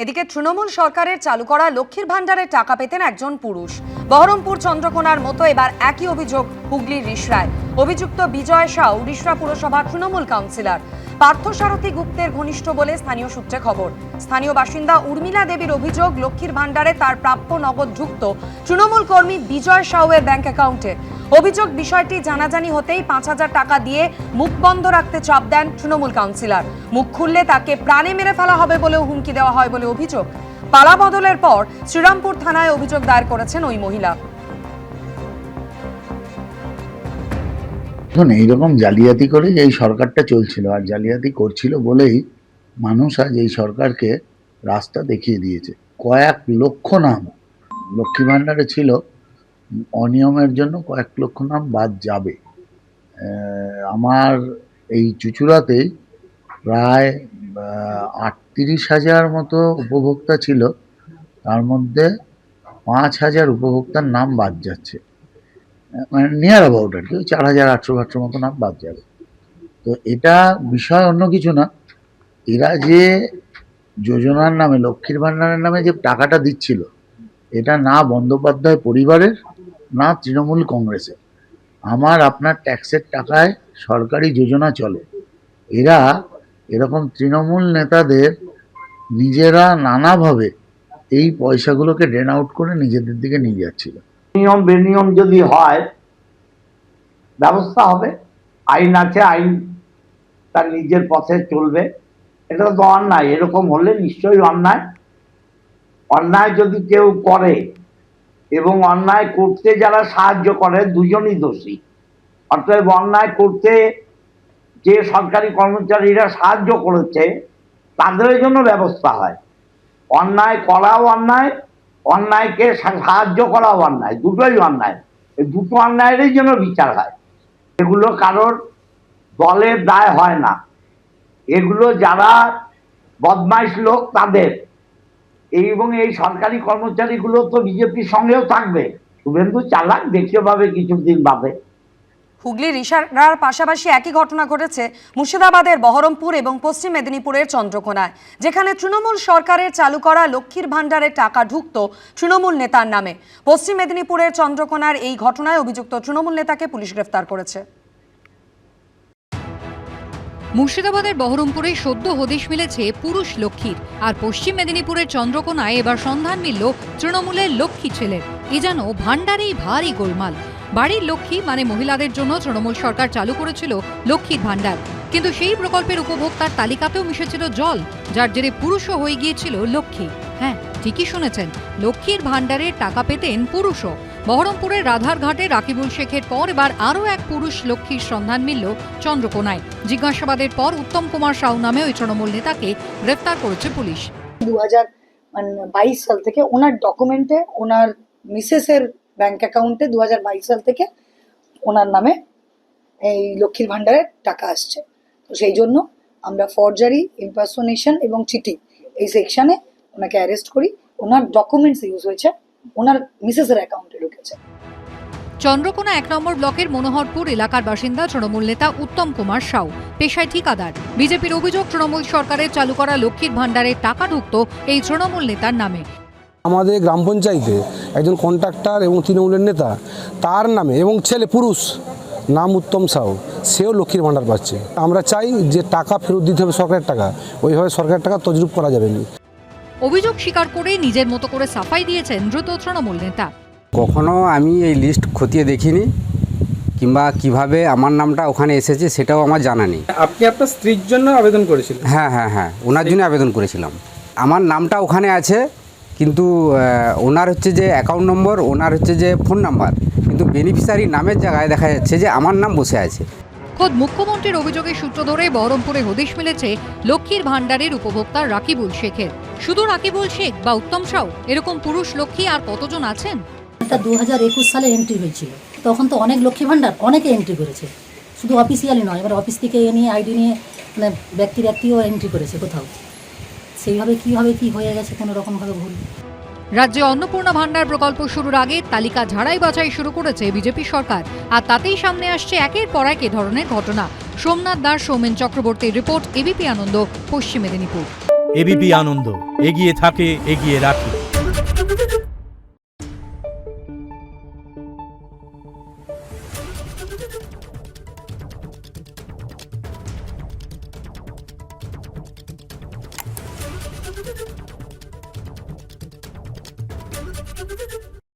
এদিকে তৃণমূল সরকারের চালু করা লক্ষ্মীর ভান্ডারের টাকা পেতেন একজন পুরুষ। বহরমপুর চন্দ্রকোনার মতো এবার একই অভিযোগ হুগলির রিষড়ায়। অভিযুক্ত বিজয় সাউ রিষড়া পুরসভার তৃণমূল কাউন্সিলর। পার্থসারথী গুপ্তের ঘনিষ্ঠ বলে স্থানীয় সূত্রে খবর। স্থানীয় বাসিন্দা উর্মিলা দেবীর অভিযোগ, লক্ষ্মীর ভান্ডারে তার প্রাপ্য নগদ ঢুকত তৃণমূল কর্মী বিজয় সাউয়ের ব্যাংক অ্যাকাউন্টে। অভিযোগ, বিষয়টি জানাজানি হতেই 5,000 টাকা দিয়ে মুখ বন্ধ রাখতে চাপ দেন তৃণমূল কাউন্সিলর। মুখ খুললে তাকে প্রাণে মেরে ফেলা হবে বলেও হুমকি দেওয়া হয় বলে অভিযোগ। পালা বদলের পর শ্রীরামপুর থানায় অভিযোগ দায়ের করেছেন ওই মহিলা। এইরকম জালিয়াতি করে এই সরকারটা চলছিল, আর জালিয়াতি করছিল বলেই মানুষ আজ এই সরকারকে রাস্তা দেখিয়ে দিয়েছে। কয়েক লক্ষ নাম লক্ষ্মী ভাণ্ডারে ছিল, অনিয়মের জন্য কয়েক লক্ষ নাম বাদ যাবে। আমার এই চুঁচুড়াতেই প্রায় 38,000 মতো উপভোক্তা ছিল, তার মধ্যে 5,000 উপভোক্তার নাম বাদ যাচ্ছে, মানে নিয়ার অ্যাবাউট আর কি 4,800 মতো নাম বাদ যাবে। তো এটা বিষয় অন্য কিছু না, এরা যে যোজনার নামে লক্ষ্মীর ভাণ্ডারের নামে যে টাকাটা দিচ্ছিল, এটা না বন্দ্যোপাধ্যায় পরিবারের না তৃণমূল কংগ্রেসের। আমার আপনার ট্যাক্সের টাকায় সরকারি যোজনা চলে। এরা এরকম তৃণমূল নেতাদের নিজেরা নানাভাবে এই পয়সাগুলোকে ড্রেন আউট করে নিজেদের দিকে নিয়ে যাচ্ছিল। নিয়ম বেনিয়ম যদি হয় ব্যবস্থা হবে, আইন আছে, আইন তার নিজের পথে চলবে। এটা তো অন্যায়, এরকম হলে নিশ্চয়ই অন্যায়। অন্যায় যদি কেউ করে এবং অন্যায় করতে যারা সাহায্য করে, দুজনই দোষী। অতএব অন্যায় করতে যে সরকারি কর্মচারীরা সাহায্য করেছে তাদের জন্য ব্যবস্থা হয়। অন্যায় করাও অন্যায়, অন্যায়কে সাহায্য করাও অন্যায়, দুটোই অন্যায়। এই দুটো অন্যায়েরই জন্য বিচার হয়। এগুলো কারোর দলের দায় হয় না, এগুলো যারা বদমাইশ লোক তাদের। এবং এই সরকারি কর্মচারীগুলো তো বিজেপির সঙ্গেও থাকবে। শুভেন্দু চালাক, দেখতে পাবে কিছুদিন বাদে। হুগলি রিষড়ার পাশাপাশি একই ঘটনা ঘটেছে মুর্শিদাবাদের বহরমপুর এবং পশ্চিম মেদিনীপুরের চন্দ্রকোনায়, যেখানে তৃণমূল সরকারের চালু করা লক্ষ্মীর ভান্ডারের টাকা ঢুকত তৃণমূল নেতার নামে। পশ্চিম মেদিনীপুরের চন্দ্রকোনার এই ঘটনায় অভিযুক্ত তৃণমূল নেতাকে পুলিশ গ্রেফতার করেছে। মুর্শিদাবাদের বহরমপুরে সদ্য হদিশ মিলেছে পুরুষ লক্ষ্মীর, আর পশ্চিম মেদিনীপুরের চন্দ্রকোনায় এবার সন্ধান মিলল তৃণমূলের লক্ষ্মী ছেলের। এ যেন ভান্ডারেই ভারী গোলমাল। বাড়ির লক্ষ্মী মানে মহিলাদের জন্য তৃণমূল সরকার চালু করেছিল লক্ষ্মীর ভান্ডার, কিন্তু সেই প্রকল্পের উপভোক্তার তালিকাতেও মিশেছিল জল, যার জেরে পুরুষও হয়ে গিয়েছিল লক্ষ্মী। হ্যাঁ, ঠিকই শুনেছেন, লক্ষ্মীর ভান্ডারের টাকা পেতেন পুরুষও। বহরমপুরের রাধারঘাটে রাকিবুল শেখের পর এবার আরও এক পুরুষ লক্ষ্মীর সন্ধান মিলল চন্দ্রকোনায়। জিজ্ঞাসাবাদের পর উত্তম কুমার সাউ নামে ওই তৃণমূল নেতাকে গ্রেফতার করেছে পুলিশ। 2022 সাল থেকে ওনার ডকুমেন্টে, ওনার মিসেসের ব্যাংক অ্যাকাউন্টে 2022 সাল থেকে ওনার নামে এই লক্ষ্মীর ভান্ডারের টাকা আসছে। তো সেই জন্য আমরা ফরজারি, ইম্পারসোনেশন এবং চিটিং এই সেকশনে ওনাকে অ্যারেস্ট করি। ওনার ডকুমেন্টস ইউজ হয়েছে, ওনার মিসেসের অ্যাকাউন্টে ঢুকেছে। চন্দ্রকোনা 1 নম্বর ব্লকের মনোহরপুর এলাকার বাসিন্দা তৃণমূল নেতা উত্তম কুমার সাউ, পেশায় ঠিকাদার। বিজেপির অভিযোগ, তৃণমূল সরকারের চালু করা লক্ষ্মীর ভান্ডারের টাকা ঢুকত এই তৃণমূল নেতার নামে। আমাদের গ্রাম পঞ্চায়েতে একজন কন্ট্রাক্টর এবং তৃণমূলের নেতা, তার নামে এবং ছেলে পুরুষ নাম উত্তম সাউ, সেও লক্ষ্মীর ভান্ডার পাচ্ছে। আমরা চাই যে টাকা ফেরত দিতে হবে সরকারের টাকা, ওইভাবে সরকারের টাকা তজরুপ করা যাবে না। অভিযোগ স্বীকার করে নিজের মতো করে সাফাই দিয়েছেন দ্রুত তৃণমূল নেতা। কখনো আমি এই লিস্ট খতিয়ে দেখিনি, কিংবা কিভাবে আমার নামটা ওখানে এসেছে সেটাও আমার জানা নেই। আপনি আপনার স্ত্রীর জন্য আবেদন করেছিলেন? হ্যাঁ, ওনার জন্য আবেদন করেছিলাম। আমার নামটা ওখানে আছে, কিন্তু ওনার হচ্ছে যে অ্যাকাউন্ট নম্বর, ওনার হচ্ছে যে ফোন নাম্বার, কিন্তু বেনিফিশিয়ারি নামের জায়গায় দেখা যাচ্ছে যে আমার নাম বসে আছে। খোদ মুখ্যমন্ত্রীর অভিযোগের সূত্র ধরে বহরমপুরে হদিশ মিলেছে লক্ষ্মীর ভান্ডারের উপভোক্তা রাকিবুল শেখের। শুধু রাকিবুল শেখ বা উত্তম সাউ, এরকম পুরুষ লক্ষ্মী আর কতজন আছেন? এটা 2021 সালে এন্ট্রি হয়েছিল। তখন তো অনেক লক্ষ্মী ভান্ডার অনেকে এন্ট্রি করেছে, শুধু অফিসিয়ালি নয়, এবার অফিস থেকে নিয়ে আইডি নিয়ে মানে ব্যক্তিও এন্ট্রি করেছে কোথাও। সেইভাবে কীভাবে কি হয়ে গেছে কোনো রকমভাবে ভুল। রাজ্যে অন্নপূর্ণা ভান্ডার প্রকল্প শুরুর আগে তালিকা ঝাড়াই বাছাই শুরু করেছে বিজেপি সরকার, আর তাতেই সামনে আসছে একের পর এক এ ধরনের ঘটনা। সোমনাথ দাস, সৌমেন চক্রবর্তীর রিপোর্ট, এবিপি আনন্দ, পশ্চিম মেদিনীপুর। এবিপি আনন্দ, এগিয়ে থাকে, এগিয়ে রাখে।